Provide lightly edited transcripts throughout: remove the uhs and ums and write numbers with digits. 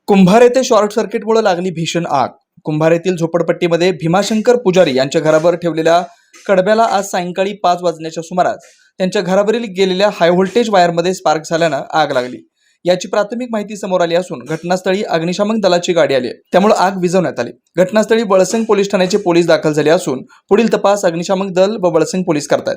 कुंभार येथे शॉर्ट सर्किटमुळे लागली भीषण आग। कुंभार येथील झोपडपट्टीमध्ये भीमाशंकर पुजारी यांच्या घरावर ठेवलेल्या कडब्याला आज सायंकाळी 5 वाजण्याच्या सुमारास त्यांच्या घरावरील गेलेल्या हाय व्होल्टेज वायरमध्ये स्पार्क झाल्यानं आग लागली। याची प्राथमिक माहिती समोर आली असून घटनास्थळी अग्निशमन दलाची गाडी आली, त्यामुळे आग विझवण्यात आली। घटनास्थळी बळसंग पोलीस ठाण्याचे पोलीस दाखल झाले असून पुढील तपास अग्निशमन दल व बळसंग पोलीस करतात।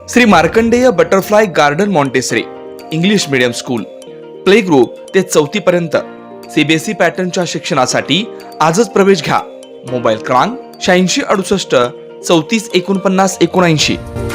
Shri Markandey butterfly garden Montessori English medium school play group ते 4थी पर्यंत सीबीएसई पॅटर्नच्या शिक्षणासाठी आजच प्रवेश घ्या। मोबाईल क्रमांक 8668 34 49 79।